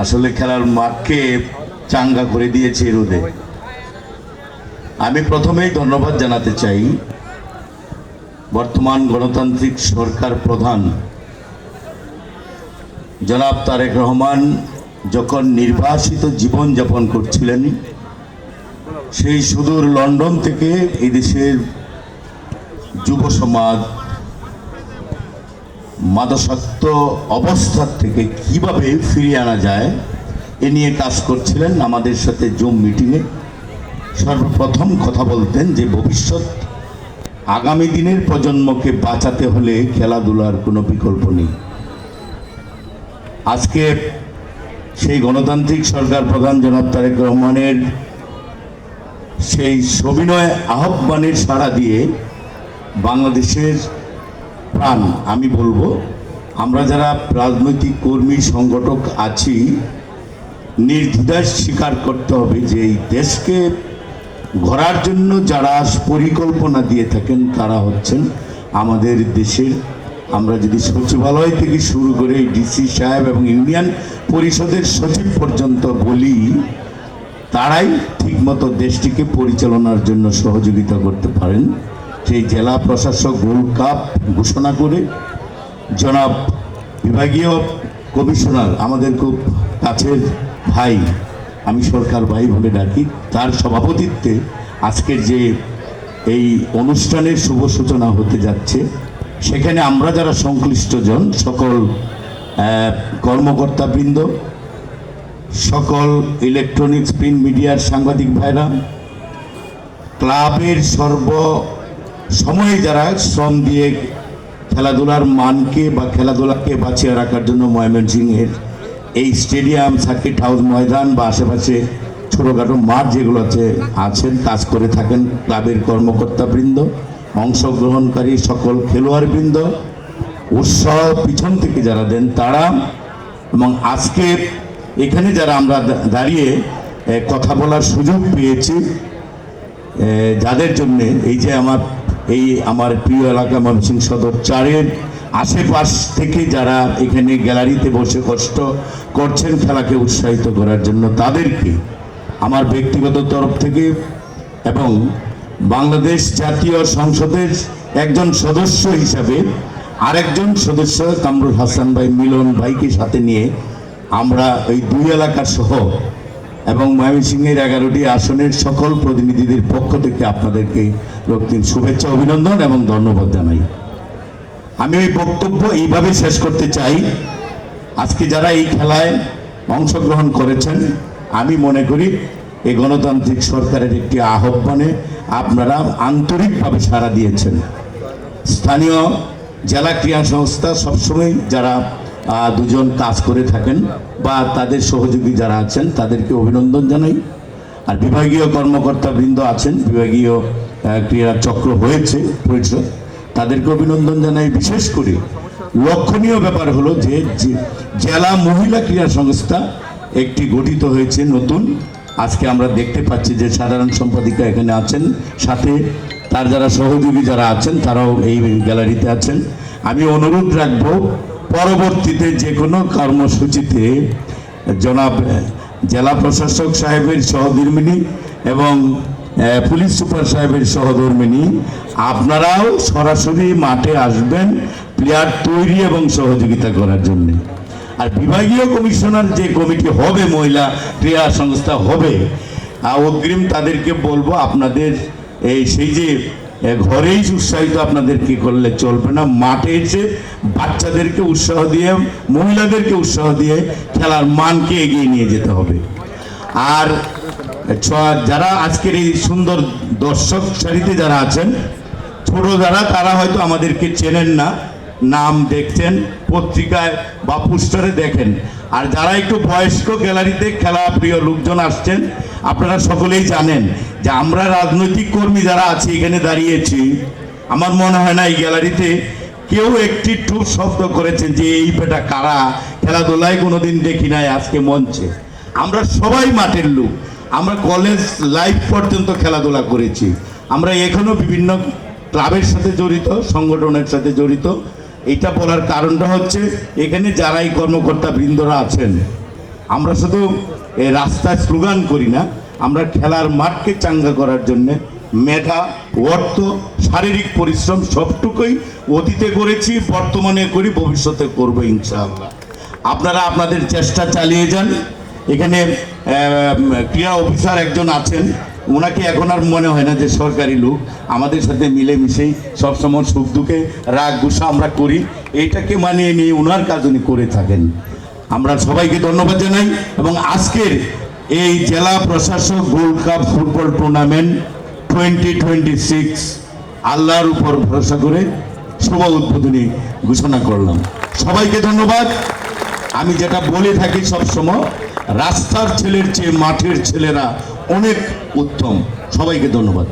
আসলে খেলার মাঠকে চাঙ্গা করে দিয়েছে রোদে। আমি প্রথমেই ধন্যবাদ জানাতে চাই বর্তমান গণতান্ত্রিক সরকার প্রধান জনাব তারেক রহমান যখন নির্বাসিত জীবন যাপন করছিলেন, সেই সুদূর লন্ডন থেকে এই দেশের যুব সমাজ মাদকাসক্ত অবস্থা থেকে কিভাবে ফিরিয়ে আনা যায় এ নিয়ে কাজ করছিলেন। আমাদের সাথে জুম মিটিংয়ে সর্বপ্রথম কথা বলতেন যে ভবিষ্যৎ আগামী দিনের প্রজন্মকে বাঁচাতে হলে খেলাধুলার কোনো বিকল্প নেই। আজকে সেই গণতান্ত্রিক সরকার প্রধান জনাব তারেক রহমানের সেই সবিনয় আহ্বানের সাড়া দিয়ে বাংলাদেশের প্রাণ, আমি বলবো আমরা যারা রাজনৈতিক কর্মী সংগঠক আছি, নির্দ্বিধায় স্বীকার করতে হবে যে এই দেশকে গড়ার জন্য যারা পরিকল্পনা দিয়ে থাকেন তারা হচ্ছেন আমাদের দেশের, আমরা যদি সচিবালয় থেকে শুরু করে ডিসি সাহেব এবং ইউনিয়ন পরিষদের সচিব পর্যন্ত বলি, তারাই ঠিকমতো দেশটিকে পরিচালনার জন্য সহযোগিতা করতে পারেন। সেই জেলা প্রশাসক গোল্ড কাপ ঘোষণা করে জনাব বিভাগীয় কমিশনার, আমাদের খুব কাছের ভাই, আমি সরকার ভাই বলে ডাকি, তার সভাপতিত্বে আজকের যে এই অনুষ্ঠানের শুভ সূচনা হতে যাচ্ছে, সেখানে আমরা যারা সংশ্লিষ্টজন সকল কর্মকর্তাবৃন্দ, সকল ইলেকট্রনিক্স প্রিন্ট মিডিয়ার সাংবাদিক ভাইরা, ক্লাবের সময়ে যারা শ্রম দিয়ে খেলাধুলার মানকে বা খেলাধুলাকে বাঁচিয়ে রাখার জন্য ময়মনসিংহের এই স্টেডিয়াম, সার্কিট হাউস ময়দান বা আশেপাশে ছোটোখাটো মাঠ যেগুলোতে আছেন, কাজ করে থাকেন, ক্লাবের কর্মকর্তাবৃন্দ, অংশগ্রহণকারী সকল খেলোয়াড়বৃন্দ, উৎসাহ পিছন থেকে যারা দেন তারা, এবং আজকে এখানে যারা আমরা দাঁড়িয়ে কথা বলার সুযোগ পেয়েছি, যাদের জন্যে এই যে আমার প্রিয় এলাকা ময়মনসিংহ সদর 4-এর আশেপাশ থেকে যারা এখানে গ্যালারিতে বসে কষ্ট করছেন খেলাকে উৎসাহিত করার জন্য, তাদেরকে আমার ব্যক্তিগত তরফ থেকে এবং বাংলাদেশ জাতীয় সংসদের একজন সদস্য হিসাবে আরেকজন সদস্য কামরুল হাসান ভাই, মিলন ভাইকে সাথে নিয়ে আমরা এই দুই এলাকা সহ এবং ময়মনসিংহের 11টি আসনের সকল প্রতিনিধিদের পক্ষ থেকে আপনাদেরকে রক্তিম শুভেচ্ছা, অভিনন্দন এবং ধন্যবাদ জানাই। আমি ওই বক্তব্য এইভাবে শেষ করতে চাই, আজকে যারা এই খেলায় অংশগ্রহণ করেছেন, আমি মনে করি এই গণতান্ত্রিক সরকারের একটি আহ্বানে আপনারা আন্তরিকভাবে সাড়া দিয়েছেন। স্থানীয় জেলা ক্রীড়া সংস্থা সবসময় যারা দুজন কাজ করে থাকেন বা তাদের সহযোগী যারা আছেন তাদেরকে অভিনন্দন জানাই। আর বিভাগীয় কর্মকর্তাবৃন্দ আছেন, বিভাগীয় ক্রীড়া চক্র হয়েছে পরিষদ, তাদেরকে অভিনন্দন জানাই। বিশেষ করে লক্ষণীয় ব্যাপার হলো যে জেলা মহিলা ক্রীড়া সংস্থা একটি গঠিত হয়েছে নতুন। আজকে আমরা দেখতে পাচ্ছি যে সাধারণ সম্পাদিকা এখানে আছেন, সাথে তার যারা সহযোগী যারা আছেন তারাও এই গ্যালারিতে আছেন। আমি অনুরোধ রাখবো পরবর্তীতে যে কোনো কর্মসূচিতে জনাব জেলা প্রশাসক সাহেবের সহধর্মিনী এবং পুলিশ সুপার সাহেবের সহধর্মিনী, আপনারাও সরাসরি মাঠে আসবেন প্লেয়ার তৈরি এবং সহযোগিতা করার জন্য। আর বিভাগীয় কমিশনার যে কমিটি হবে, মহিলা ক্রীড়া সংস্থা হবে, অগ্রিম তাদেরকে বলবো আপনাদের সেই যে ঘরেই উৎসাহিত আপনাদেরকে করলে চলবে না, মাঠে এসে বাচ্চাদেরকে উৎসাহ দিয়ে, মহিলাদেরকে উৎসাহ দিয়ে খেলার মানকে এগিয়ে নিয়ে যেতে হবে। আর যারা আজকের এই সুন্দর দর্শক সারিতে যারা আছেন, ছোট যারা, তারা হয়তো আমাদেরকে চেনেন না, নাম দেখছেন পত্রিকায় বা পোস্টারে দেখেন। আর যারা একটু বয়স্ক গ্যালারিতে খেলা প্রিয় লোকজন আসছেন, আপনারা সকলেই জানেন যে আমরা রাজনৈতিক কর্মী যারা আছি এখানে দাঁড়িয়েছি, আমার মনে হয় না এই গ্যালারিতে কেউ একটি টুপ শব্দ করেছেন যে এই বেটা কারা, খেলাধুলায় কোনোদিন দেখি নাই আজকে মঞ্চে। আমরা সবাই মাঠের লোক, আমরা কলেজ লাইফ পর্যন্ত খেলাধুলা করেছি, আমরা এখনও বিভিন্ন ক্লাবের সাথে জড়িত, সংগঠনের সাথে জড়িত। এটা বলার কারণটা হচ্ছে এখানে যারাই কর্মকর্তা বৃন্দরা আছেন আমরা শুধু এই রাস্তায় স্লোগান করি না, আমরা খেলার মাঠকে চাঙ্গা করার জন্য মেধা, অর্থ, শারীরিক পরিশ্রম সবটুকুই অতীতে করেছি, বর্তমানে করি, ভবিষ্যতে করবো ইনশাআল্লাহ। আপনারা আপনাদের চেষ্টা চালিয়ে যান। এখানে ক্রীড়া অফিসার একজন আছেন, ওনাকে এখন আর মনে হয় না যে সরকারি লোক, আমাদের সাথে মিলেমিশেই সবসময় সুখ দুঃখে রাগ গুসা আমরা করি, এইটাকে মানিয়ে নিয়ে ওনার কাজ উনি করে থাকেন। আমরা সবাইকে ধন্যবাদ জানাই এবং আজকের এই জেলা প্রশাসক গোল্ড কাপ ফুটবল টুর্নামেন্ট 2026 আল্লাহর উপর ভরসা করে শুভ উদ্বোধনী ঘোষণা করলাম। সবাইকে ধন্যবাদ। আমি যেটা বলে থাকি সবসময়, রাস্তার ছেলের চেয়ে মাঠের ছেলেরা অনেক উত্তম। সবাইকে ধন্যবাদ।